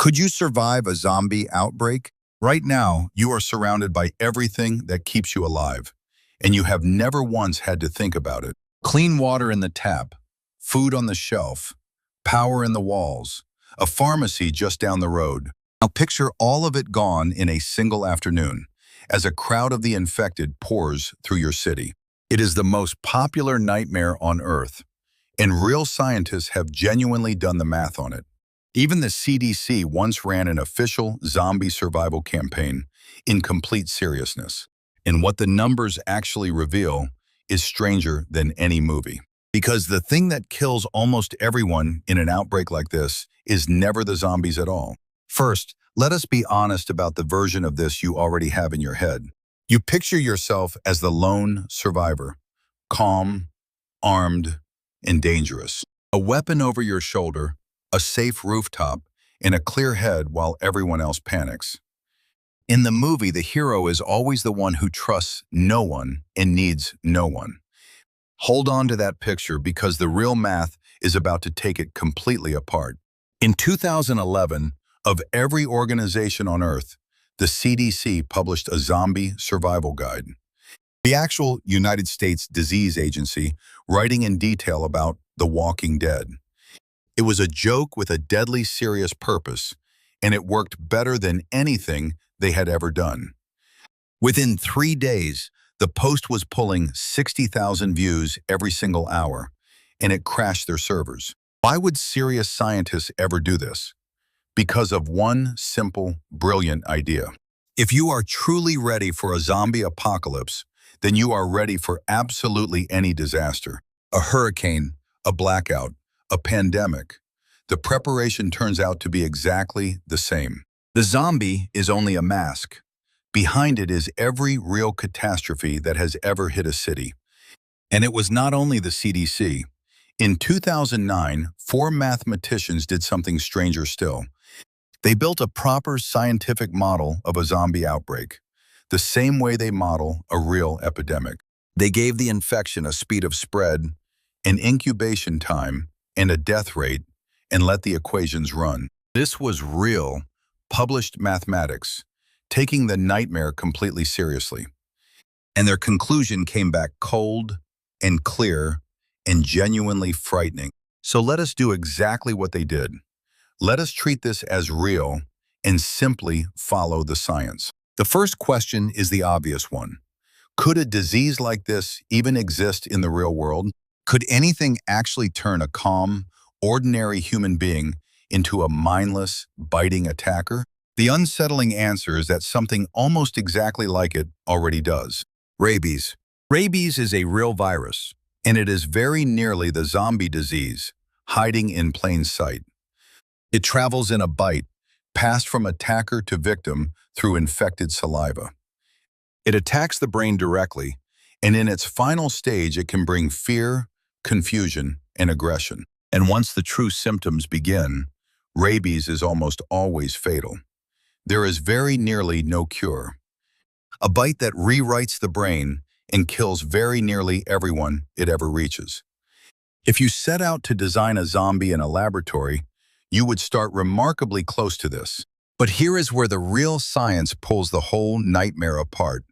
Could you survive a zombie outbreak? Right now, you are surrounded by everything that keeps you alive, and you have never once had to think about it. Clean water in the tap, food on the shelf, power in the walls, a pharmacy just down the road. Now picture all of it gone in a single afternoon, as a crowd of the infected pours through your city. It is the most popular nightmare on Earth, and real scientists have genuinely done the math on it. Even the CDC once ran an official zombie survival campaign in complete seriousness. And what the numbers actually reveal is stranger than any movie. Because the thing that kills almost everyone in an outbreak like this is never the zombies at all. First, let us be honest about the version of this you already have in your head. You picture yourself as the lone survivor, calm, armed, and dangerous. A weapon over your shoulder, a safe rooftop, and a clear head while everyone else panics. In the movie, the hero is always the one who trusts no one and needs no one. Hold on to that picture because the real math is about to take it completely apart. In 2011, of every organization on Earth, the CDC published a zombie survival guide. The actual United States Disease Agency writing in detail about The Walking Dead. It was a joke with a deadly serious purpose, and it worked better than anything they had ever done. Within 3 days, the post was pulling 60,000 views every single hour, and it crashed their servers. Why would serious scientists ever do this? Because of one simple, brilliant idea. If you are truly ready for a zombie apocalypse, then you are ready for absolutely any disaster. A hurricane, a blackout, a pandemic. The preparation turns out to be exactly the same. The zombie is only a mask. Behind it is every real catastrophe that has ever hit a city. And it was not only the CDC. In 2009, 4 mathematicians did something stranger still. They built a proper scientific model of a zombie outbreak, the same way they model a real epidemic. They gave the infection a speed of spread, an incubation time, and a death rate, and let the equations run. This was real, published mathematics, taking the nightmare completely seriously. And their conclusion came back cold and clear and genuinely frightening. So let us do exactly what they did. Let us treat this as real and simply follow the science. The first question is the obvious one. Could a disease like this even exist in the real world? Could anything actually turn a calm, ordinary human being into a mindless, biting attacker? The unsettling answer is that something almost exactly like it already does. Rabies. Rabies is a real virus, and it is very nearly the zombie disease, hiding in plain sight. It travels in a bite, passed from attacker to victim through infected saliva. It attacks the brain directly, and in its final stage, it can bring fear, confusion, and aggression. And once the true symptoms begin, rabies is almost always fatal. There is very nearly no cure. A bite that rewrites the brain and kills very nearly everyone it ever reaches. If you set out to design a zombie in a laboratory, you would start remarkably close to this. But here is where the real science pulls the whole nightmare apart,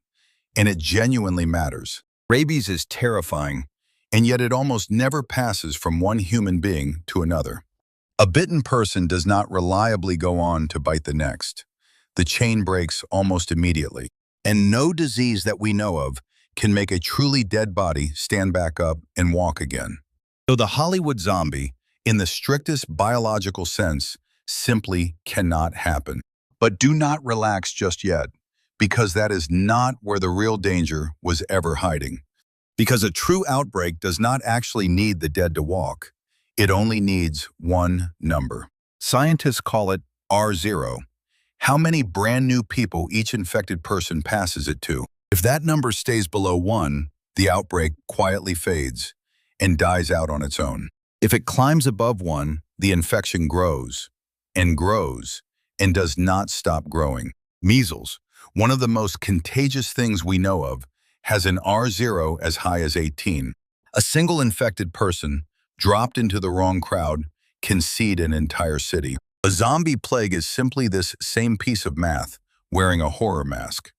and it genuinely matters. Rabies is terrifying, and yet it almost never passes from one human being to another. A bitten person does not reliably go on to bite the next. The chain breaks almost immediately, and no disease that we know of can make a truly dead body stand back up and walk again. So the Hollywood zombie, in the strictest biological sense, simply cannot happen. But do not relax just yet, because that is not where the real danger was ever hiding. Because a true outbreak does not actually need the dead to walk. It only needs one number. Scientists call it R0. How many brand new people each infected person passes it to? If that number stays below 1, the outbreak quietly fades and dies out on its own. If it climbs above 1, the infection grows and grows and does not stop growing. Measles, one of the most contagious things we know of, has an R0 as high as 18. A single infected person dropped into the wrong crowd can seed an entire city. A zombie plague is simply this same piece of math wearing a horror mask.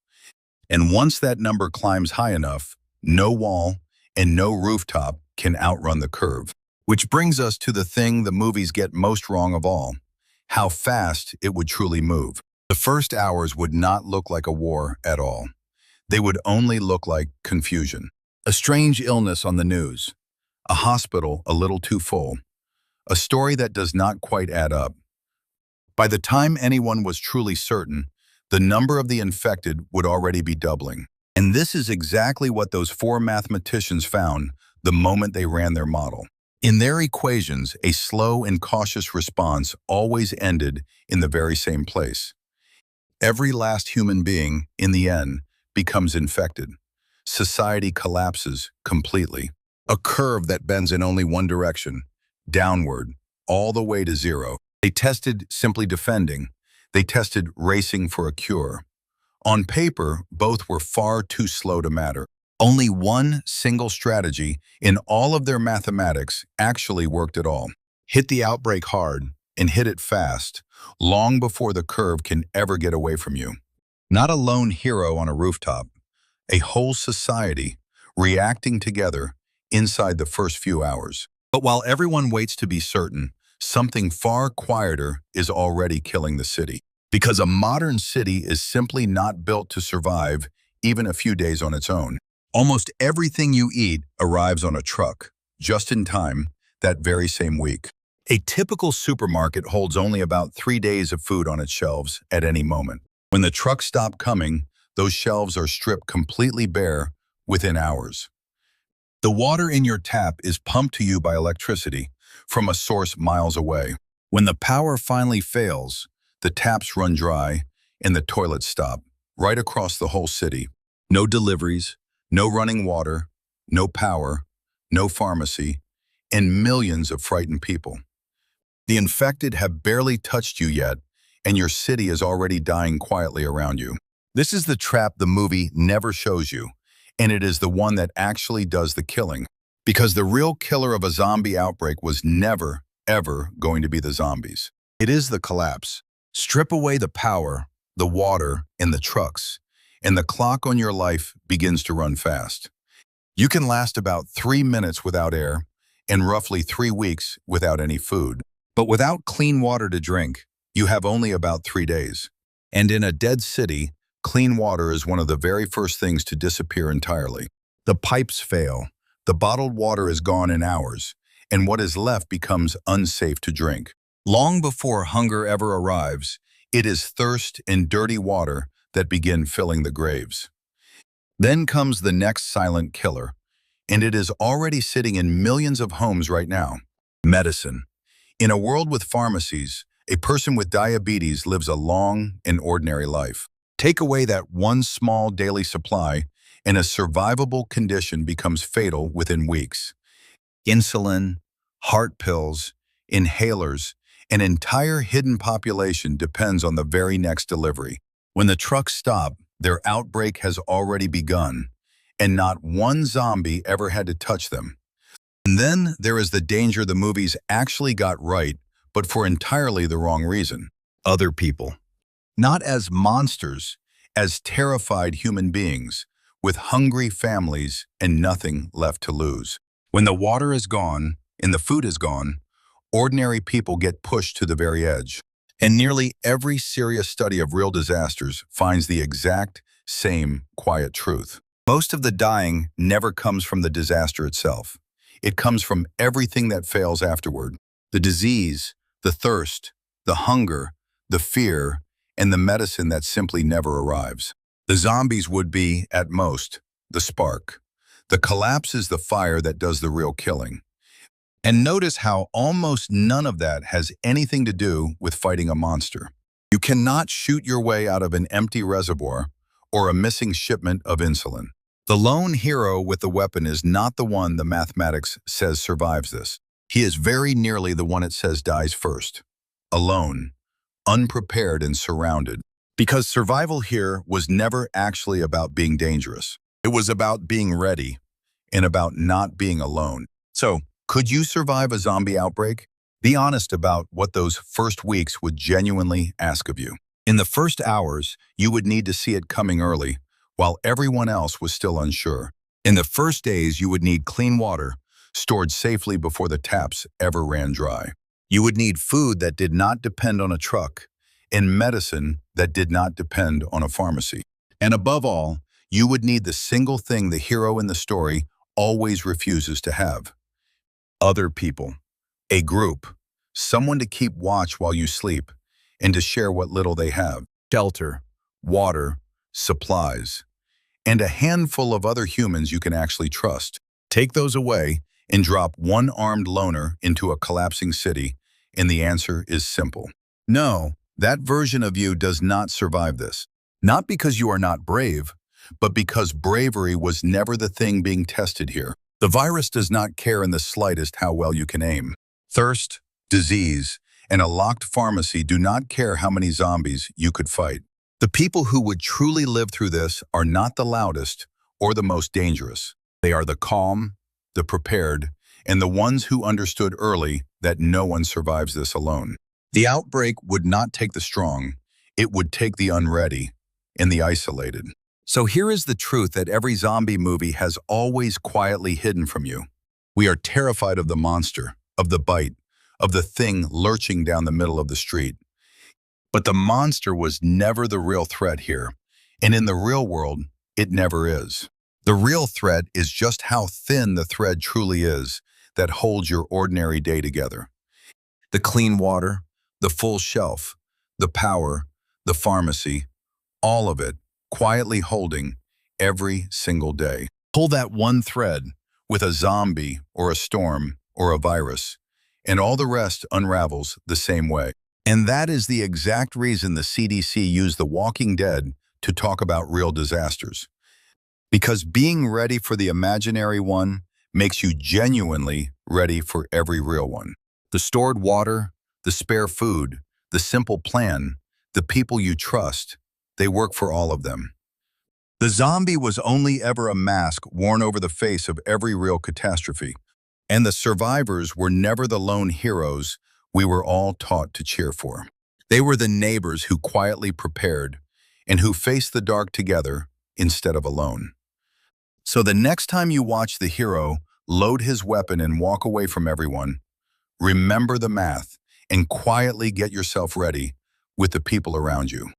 And once that number climbs high enough, no wall and no rooftop can outrun the curve. Which brings us to the thing the movies get most wrong of all: how fast it would truly move. The first hours would not look like a war at all. They would only look like confusion. A strange illness on the news, a hospital a little too full, a story that does not quite add up. By the time anyone was truly certain, the number of the infected would already be doubling. And this is exactly what those four mathematicians found the moment they ran their model. In their equations, a slow and cautious response always ended in the very same place. Every last human being, in the end, becomes infected. Society collapses completely. A curve that bends in only one direction, downward, all the way to zero. They tested simply defending. They tested racing for a cure. On paper, both were far too slow to matter. Only one single strategy in all of their mathematics actually worked at all. Hit the outbreak hard and hit it fast, long before the curve can ever get away from you. Not a lone hero on a rooftop, a whole society reacting together inside the first few hours. But while everyone waits to be certain, something far quieter is already killing the city. Because a modern city is simply not built to survive even a few days on its own. Almost everything you eat arrives on a truck, just in time, that very same week. A typical supermarket holds only about 3 days of food on its shelves at any moment. When the trucks stop coming, those shelves are stripped completely bare within hours. The water in your tap is pumped to you by electricity from a source miles away. When the power finally fails, the taps run dry and the toilets stop, right across the whole city. No deliveries, no running water, no power, no pharmacy, and millions of frightened people. The infected have barely touched you yet, and your city is already dying quietly around you. This is the trap the movie never shows you, and it is the one that actually does the killing. Because the real killer of a zombie outbreak was never, ever going to be the zombies. It is the collapse. Strip away the power, the water, and the trucks, and the clock on your life begins to run fast. You can last about 3 minutes without air and roughly 3 weeks without any food. But without clean water to drink, you have only about 3 days. And in a dead city, clean water is one of the very first things to disappear entirely. The pipes fail, the bottled water is gone in hours, and what is left becomes unsafe to drink. Long before hunger ever arrives, it is thirst and dirty water that begin filling the graves. Then comes the next silent killer, and it is already sitting in millions of homes right now: medicine. In a world with pharmacies, a person with diabetes lives a long and ordinary life. Take away that one small daily supply, and a survivable condition becomes fatal within weeks. Insulin, heart pills, inhalers, an entire hidden population depends on the very next delivery. When the trucks stop, their outbreak has already begun, and not one zombie ever had to touch them. And then there is the danger the movies actually got right, but for entirely the wrong reason: other people. Not as monsters, as terrified human beings, with hungry families and nothing left to lose. When the water is gone and the food is gone, ordinary people get pushed to the very edge. And nearly every serious study of real disasters finds the exact same quiet truth. Most of the dying never comes from the disaster itself. It comes from everything that fails afterward: the disease, the thirst, the hunger, the fear, and the medicine that simply never arrives. The zombies would be, at most, the spark. The collapse is the fire that does the real killing. And notice how almost none of that has anything to do with fighting a monster. You cannot shoot your way out of an empty reservoir or a missing shipment of insulin. The lone hero with the weapon is not the one the mathematics says survives this. He is very nearly the one it says dies first. Alone, unprepared and surrounded. Because survival here was never actually about being dangerous. It was about being ready and about not being alone. So, could you survive a zombie outbreak? Be honest about what those first weeks would genuinely ask of you. In the first hours, you would need to see it coming early, while everyone else was still unsure. In the first days, you would need clean water, stored safely before the taps ever ran dry. You would need food that did not depend on a truck, and medicine that did not depend on a pharmacy. And above all, you would need the single thing the hero in the story always refuses to have: other people, a group, someone to keep watch while you sleep, and to share what little they have: shelter, water, supplies, and a handful of other humans you can actually trust. Take those away and drop one armed loner into a collapsing city, and the answer is simple. No, that version of you does not survive this. Not because you are not brave, but because bravery was never the thing being tested here. The virus does not care in the slightest how well you can aim. Thirst, disease, and a locked pharmacy do not care how many zombies you could fight. The people who would truly live through this are not the loudest or the most dangerous. They are the calm, the prepared, and the ones who understood early that no one survives this alone. The outbreak would not take the strong, it would take the unready and the isolated. So here is the truth that every zombie movie has always quietly hidden from you. We are terrified of the monster, of the bite, of the thing lurching down the middle of the street. But the monster was never the real threat here, and in the real world, it never is. The real threat is just how thin the thread truly is that holds your ordinary day together. The clean water, the full shelf, the power, the pharmacy, all of it quietly holding every single day. Pull that one thread with a zombie or a storm or a virus, and all the rest unravels the same way. And that is the exact reason the CDC used The Walking Dead to talk about real disasters. Because being ready for the imaginary one makes you genuinely ready for every real one. The stored water, the spare food, the simple plan, the people you trust, they work for all of them. The zombie was only ever a mask worn over the face of every real catastrophe. And the survivors were never the lone heroes we were all taught to cheer for. They were the neighbors who quietly prepared and who faced the dark together instead of alone. So the next time you watch the hero load his weapon and walk away from everyone, remember the math and quietly get yourself ready with the people around you.